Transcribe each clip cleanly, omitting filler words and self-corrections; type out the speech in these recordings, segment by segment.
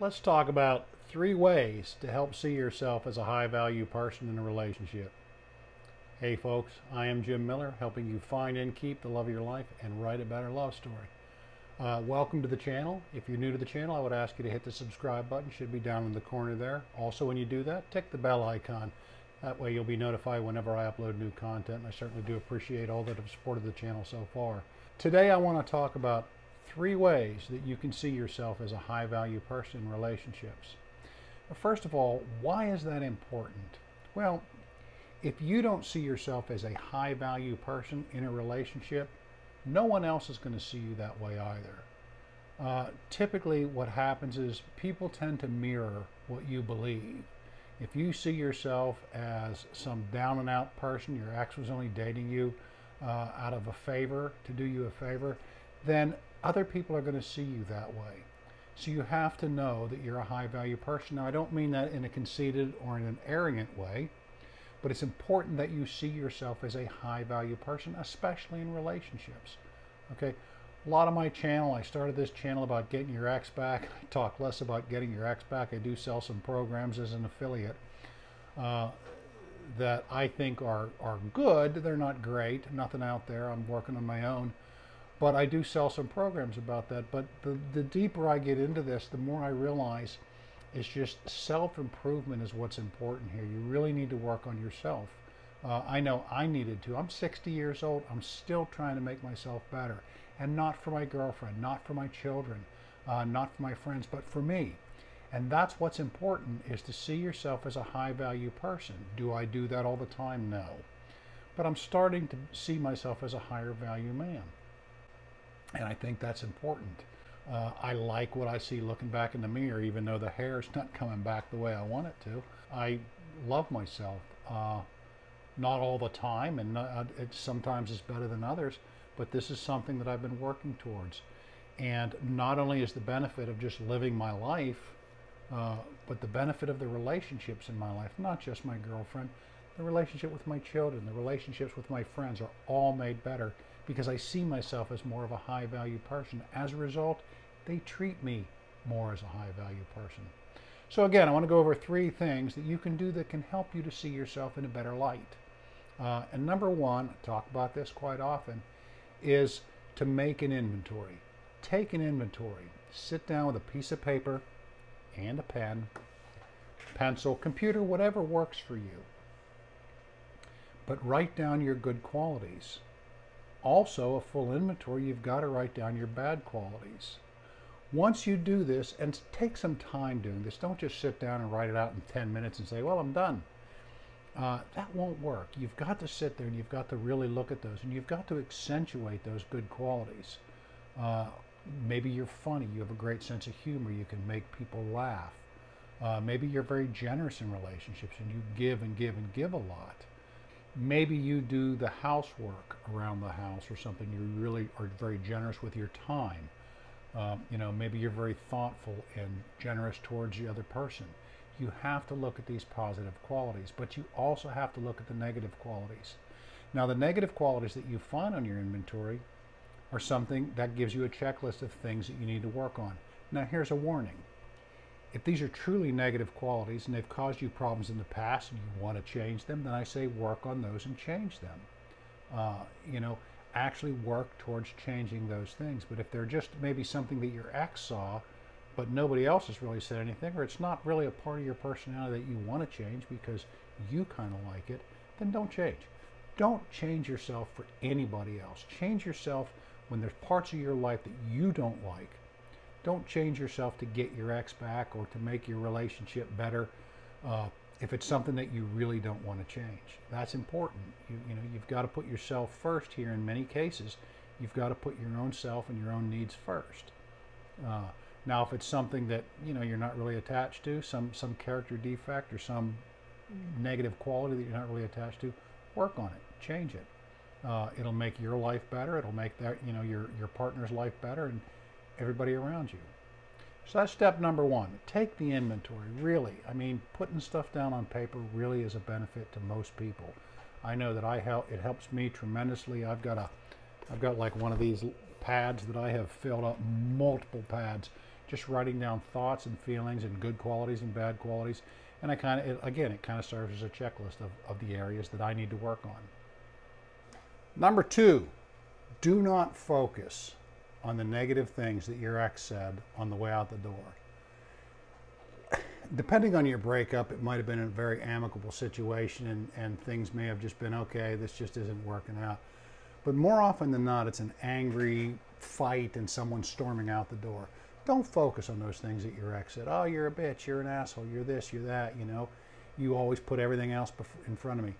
Let's talk about 3 ways to help see yourself as a high value person in a relationship. Hey folks, I am Jim Miller, helping you find and keep the love of your life and write a better love story. Welcome to the channel. If you're new to the channel, I would ask you to hit the subscribe button. It should be down in the corner there. Also, when you do that, tick the bell icon. That way you'll be notified whenever I upload new content. And I certainly do appreciate all that have supported the channel so far. Today I want to talk about 3 ways that you can see yourself as a high value person in relationships. First of all, why is that important? Well, if you don't see yourself as a high value person in a relationship, no one else is going to see you that way either. Typically what happens is people tend to mirror what you believe. If you see yourself as some down and out person, your ex was only dating you out of a favor, to do you a favor, then other people are going to see you that way. So you have to know that you're a high value person. Now, I don't mean that in a conceited or in an arrogant way, but it's important that you see yourself as a high value person, especially in relationships. Okay, a lot of my channel, I started this channel about getting your ex back. I talk less about getting your ex back. I do sell some programs as an affiliate that I think are good. They're not great, nothing out there. I'm working on my own. But I do sell some programs about that. But the deeper I get into this, the more I realize it's just self-improvement is what's important here. You really need to work on yourself. I know I needed to. I'm 60 years old. I'm still trying to make myself better. And not for my girlfriend, not for my children, not for my friends, but for me. And that's what's important, is to see yourself as a high-value person. Do I do that all the time? No. But I'm starting to see myself as a higher-value man. And I think that's important. I like what I see looking back in the mirror, even though the hair is not coming back the way I want it to. I love myself. Not all the time, and sometimes it's better than others, but this is something that I've been working towards. And not only is the benefit of just living my life, but the benefit of the relationships in my life, not just my girlfriend, the relationship with my children, the relationships with my friends are all made better because I see myself as more of a high value person. As a result, they treat me more as a high value person. So again, I want to go over 3 things that you can do that can help you to see yourself in a better light. And number 1, I talk about this quite often, is to make an inventory. Take an inventory. Sit down with a piece of paper and a pen, pencil, computer, whatever works for you. But write down your good qualities. Also, a full inventory, you've got to write down your bad qualities. Once you do this, and take some time doing this, don't just sit down and write it out in 10 minutes and say, well, I'm done. That won't work. You've got to sit there and you've got to really look at those, and you've got to accentuate those good qualities. Maybe you're funny, you have a great sense of humor, you can make people laugh. Maybe you're very generous in relationships and you give and give and give a lot. Maybe you do the housework around the house or something. You really are very generous with your time. Maybe you're very thoughtful and generous towards the other person. You have to look at these positive qualities, but you also have to look at the negative qualities. Now, the negative qualities that you find on your inventory are something that gives you a checklist of things that you need to work on. Now, here's a warning. If these are truly negative qualities and they've caused you problems in the past and you want to change them, then I say work on those and change them. Actually work towards changing those things. But if they're just maybe something that your ex saw, but nobody else has really said anything, or it's not really a part of your personality that you want to change because you kind of like it, then don't change. Don't change yourself for anybody else. Change yourself when there's parts of your life that you don't like. Don't change yourself to get your ex back or to make your relationship better if it's something that you really don't want to change. That's important. You've got to put yourself first here in many cases. You've got to put your own self and your own needs first. Now, if it's something that you're not really attached to, some character defect or some negative quality that you're not really attached to, work on it, change it. It'll make your life better. It'll make that your partner's life better and everybody around you. So that's step number 1. Take the inventory. Really, putting stuff down on paper really is a benefit to most people. I know that it helps me tremendously. I've got like one of these pads that I have filled up multiple pads just writing down thoughts and feelings and good qualities and bad qualities. And I kind of, again, it kind of serves as a checklist of the areas that I need to work on. Number 2, do not focus on the negative things that your ex said on the way out the door. Depending on your breakup, it might have been a very amicable situation and things may have just been, okay, this just isn't working out. But more often than not, it's an angry fight and someone storming out the door. Don't focus on those things that your ex said. Oh, you're a bitch, you're an asshole, you're this, you're that, you know. You always put everything else in front of me.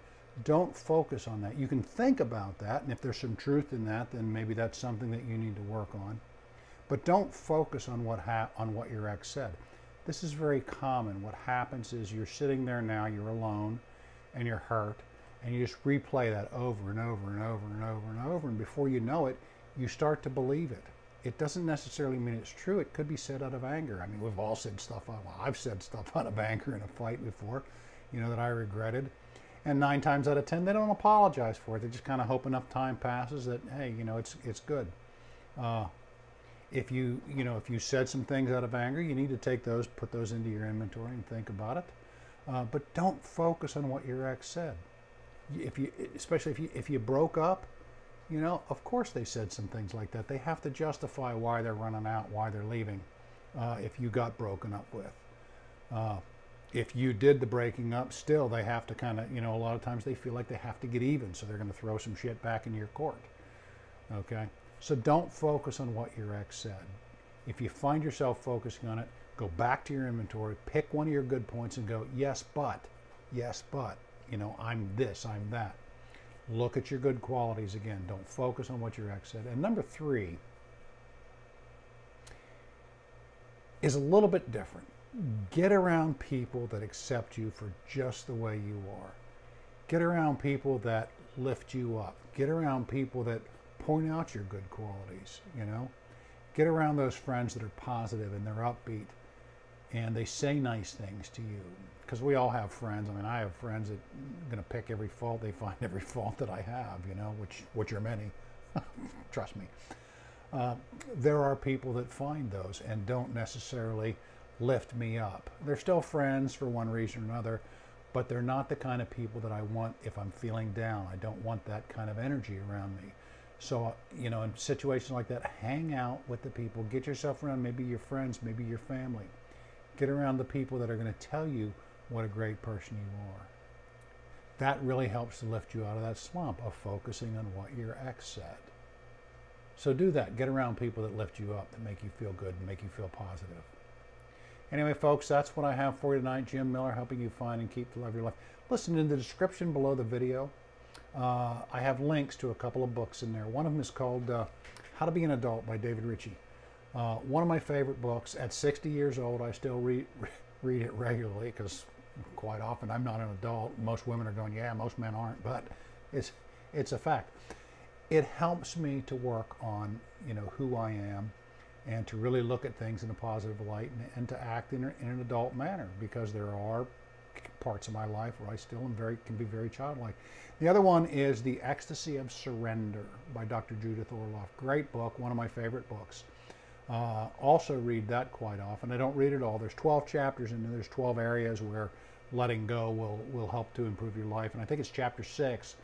Don't focus on that. You can think about that, and if there's some truth in that, then maybe that's something that you need to work on. But don't focus on what your ex said. This is very common. What happens is you're sitting there now, you're alone, and you're hurt, and you just replay that over and over and over and over and over, and before you know it, you start to believe it. It doesn't necessarily mean it's true. It could be said out of anger. I mean, we've all said stuff, I've said stuff out of anger in a fight before, you know, that I regretted. And 9 times out of 10, they don't apologize for it. They just kind of hope enough time passes that, hey, you know, it's good. If you said some things out of anger, you need to take those, put those into your inventory and think about it. But don't focus on what your ex said. Especially if you broke up, you know, of course they said some things like that. They have to justify why they're running out, why they're leaving, if you got broken up with. If you did the breaking up, still they have to kind of, you know, a lot of times they feel like they have to get even, so they're going to throw some shit back into your court. Okay? So don't focus on what your ex said. If you find yourself focusing on it, go back to your inventory, pick one of your good points and go, yes, but, you know, I'm this, I'm that. Look at your good qualities again. Don't focus on what your ex said. And number 3 is a little bit different. Get around people that accept you for just the way you are. Get around people that lift you up. Get around people that point out your good qualities, you know. Get around those friends that are positive and they're upbeat and they say nice things to you. Because we all have friends. I mean, I have friends that are going to pick every fault. They find every fault that I have, you know, which are many. Trust me. There are people that find those and don't necessarily lift me up. They're still friends for one reason or another, but they're not the kind of people that I want if I'm feeling down. I don't want that kind of energy around me. So, you know, in situations like that, hang out with the people. Get yourself around maybe your friends, maybe your family. Get around the people that are going to tell you what a great person you are. That really helps to lift you out of that slump of focusing on what your ex said. So do that. Get around people that lift you up, that make you feel good and make you feel positive. Anyway, folks, that's what I have for you tonight. Jim Miller, helping you find and keep the love of your life. Listen, in the description below the video, I have links to a couple of books in there. One of them is called How to Be an Adult by David Ritchie. One of my favorite books. At 60 years old, I still read it regularly because quite often I'm not an adult. Most women are going, yeah, most men aren't, but it's a fact. It helps me to work on, you know, who I am, and to really look at things in a positive light and to act in an adult manner, because there are parts of my life where I still can be very childlike. The other one is The Ecstasy of Surrender by Dr. Judith Orloff. Great book, one of my favorite books. Also read that quite often. I don't read it all. There's 12 chapters and there's 12 areas where letting go will help to improve your life. And I think it's chapter 6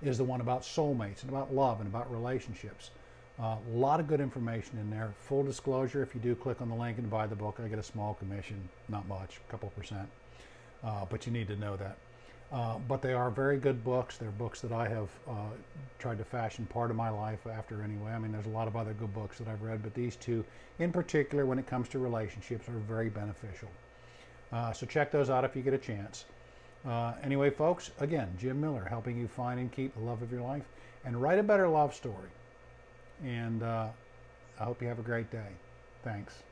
is the one about soulmates and about love and about relationships. A lot of good information in there. Full disclosure, if you do click on the link and buy the book, I get a small commission, not much, a couple percent, but you need to know that. But they are very good books. They're books that I have tried to fashion part of my life after anyway. I mean, there's a lot of other good books that I've read, but these two in particular, when it comes to relationships, are very beneficial. So check those out if you get a chance. Anyway, folks, again, Jim Miller, helping you find and keep the love of your life and write a better love story. And I hope you have a great day. Thanks.